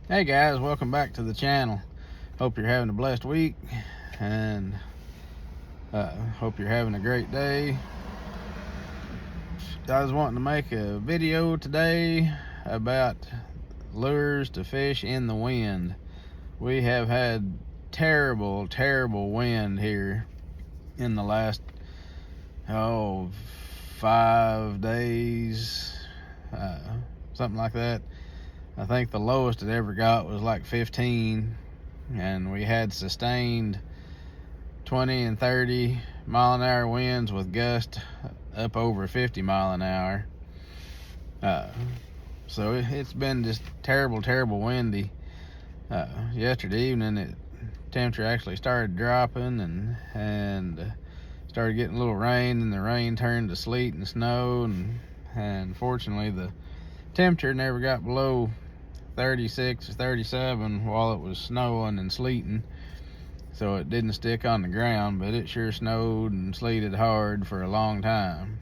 Hey guys, welcome back to the channel. Hope you're having a blessed week, and hope you're having a great day. I was wanting to make a video today about lures to fish in the wind. We have had terrible wind here in the last 5 days, something like that. I think the lowest it ever got was like 15, and we had sustained 20 and 30 mile an hour winds with gusts up over 50 mile an hour. So it's been just terrible windy. Yesterday evening, temperature actually started dropping, and started getting a little rain, and the rain turned to sleet and snow, and fortunately the temperature never got below 36 or 37 while it was snowing and sleeting, so it didn't stick on the ground, but it sure snowed and sleeted hard for a long time.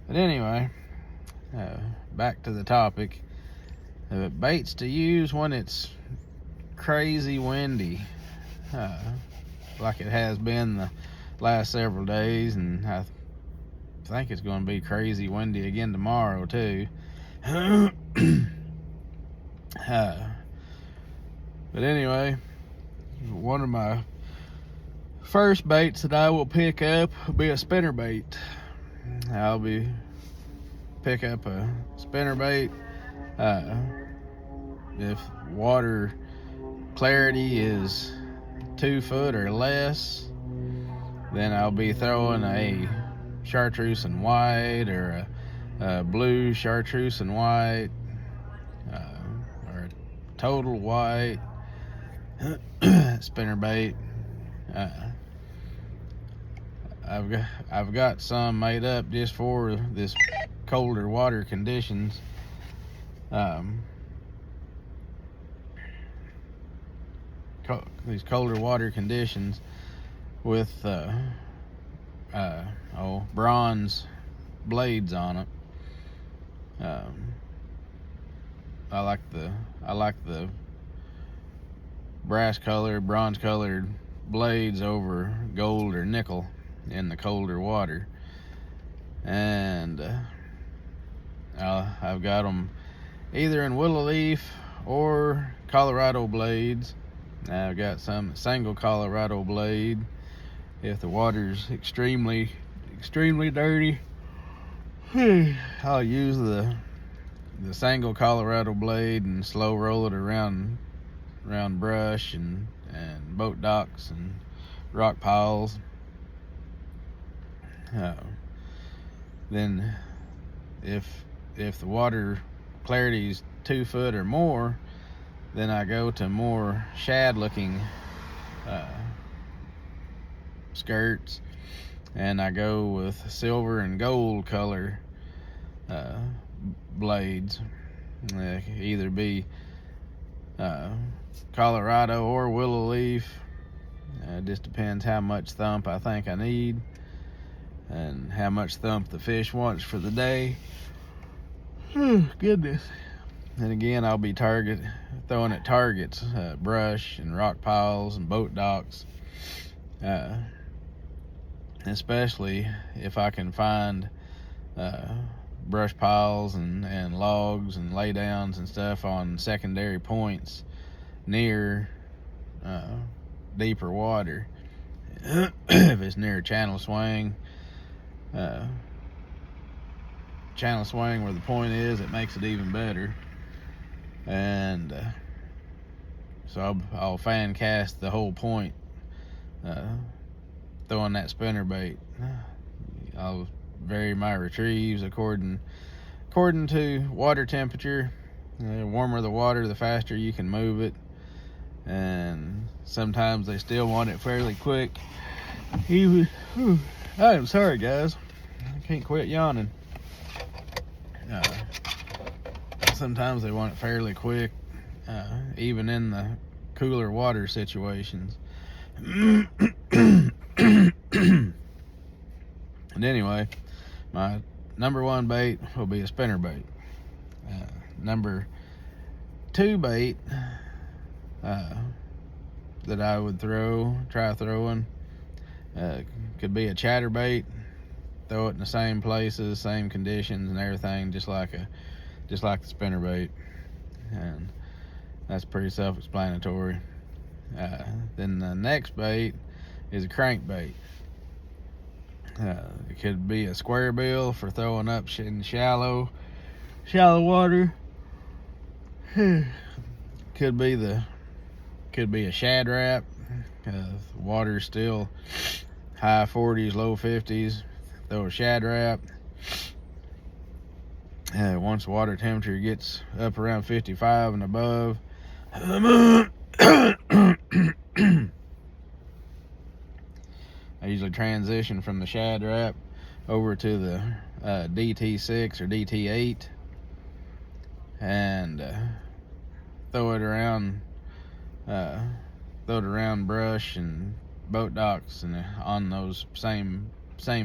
But anyway, back to the topic. Baits to use when it's crazy windy, like it has been the last several days, and I think it's going to be crazy windy again tomorrow too. But anyway, one of my first baits that I will pick up will be a spinnerbait. I'll pick up a spinnerbait. If water clarity is 2 foot or less, then I'll be throwing a chartreuse and white, or a blue chartreuse and white, or a total white spinnerbait. I've got some made up just for this colder water conditions. These colder water conditions with bronze blades on it. I like the bronze colored blades over gold or nickel in the colder water, and I've got them either in willow leaf or Colorado blades. I've got some single Colorado blade if the water's extremely dirty. I'll use the single Colorado blade and slow roll it around brush and boat docks and rock piles. Then if the water clarity's 2 foot or more, then I go to more shad looking skirts, and I go with silver and gold color blades. They can either be Colorado or willow leaf. It just depends how much thump I think I need and how much thump the fish wants for the day. Goodness. And again, I'll be throwing at targets, brush and rock piles and boat docks, especially if I can find brush piles and logs and laydowns and stuff on secondary points near deeper water. If it's near a channel swing where the point is, it makes it even better. And so I'll fan cast the whole point, throwing that spinnerbait. I'll vary my retrieves according to water temperature. The warmer the water, the faster you can move it, and sometimes they still want it fairly quick. I am sorry guys, I can't quit yawning. Sometimes they want it fairly quick, even in the cooler water situations. And anyway, my number one bait will be a spinnerbait. Number two bait that I would try throwing. Could be a chatterbait. Throw it in the same places, same conditions and everything, just like the spinnerbait, and that's pretty self-explanatory. Then the next bait is a crankbait. It could be a square bill for throwing up in shallow water. Could be a Shad Rap. The water's still high 40s, low 50s. Throw a Shad Rap. Once water temperature gets up around 55 and above, I usually transition from the Shad Rap over to the DT6 or DT8 and throw it around brush and boat docks and on those same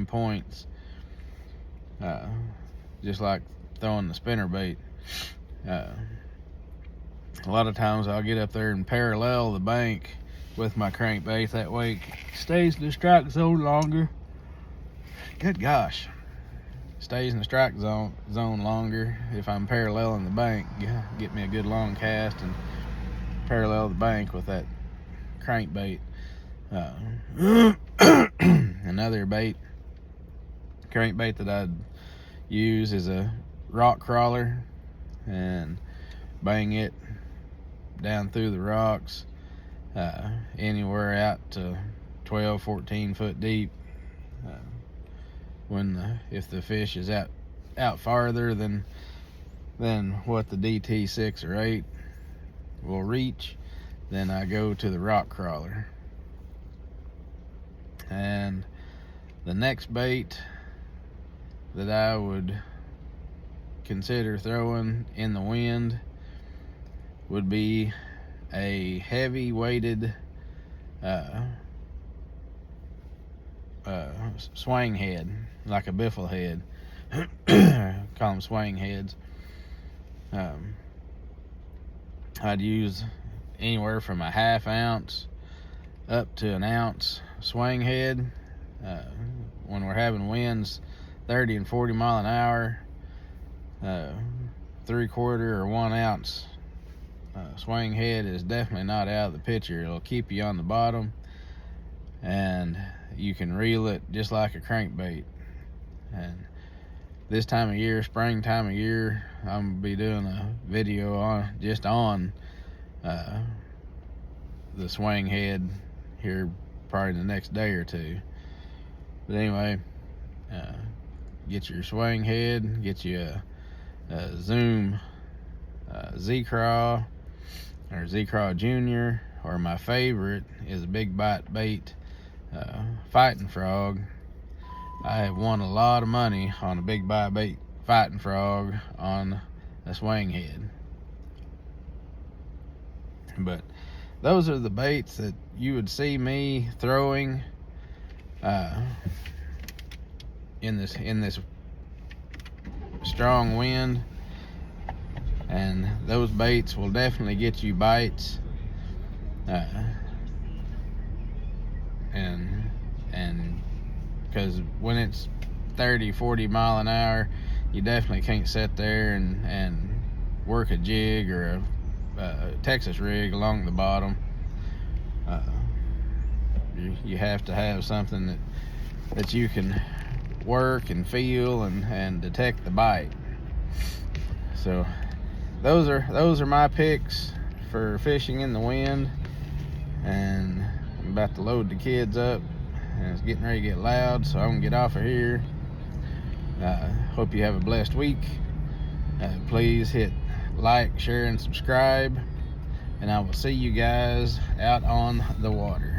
points, just like throwing the spinnerbait. A lot of times I'll get up there and parallel the bank with my crankbait. That way it stays in the strike zone longer. Good gosh. Stays in the strike zone longer if I'm paralleling the bank. Get me a good long cast and parallel the bank with that crankbait. Another crankbait that I'd use is a rock crawler, and bang it down through the rocks, anywhere out to 12, 14 foot deep. If the fish is out farther than what the DT6 or 8 will reach, then I go to the rock crawler. And the next bait that I would consider throwing in the wind would be a heavy weighted swing head, like a biffle head. Call them swing heads. I'd use anywhere from a ½ ounce up to an ounce swing head. When we're having winds 30 and 40 mile an hour, 3/4 or 1 ounce swing head is definitely not out of the picture. It'll keep you on the bottom, and you can reel it just like a crankbait. And this time of year, spring time of year, I'm gonna be doing a video on the swing head here probably the next day or two. But anyway, get your swing head, get you a Zoom Z-Craw or Z-Craw Junior, or my favorite is a Big Bite Bait Fighting Frog. I have won a lot of money on a Big Bite Bait Fighting Frog on a swing head. But those are the baits that you would see me throwing in this strong wind, and those baits will definitely get you bites, and because when it's 30-40 mile an hour, you definitely can't sit there and work a jig or a Texas rig along the bottom. You have to have something that you can work and feel and detect the bite. So those are my picks for fishing in the wind. And I'm about to load the kids up, and it's getting ready to get loud, so I'm gonna get off of here. Hope you have a blessed week. Please hit like, share, and subscribe, and I will see you guys out on the water.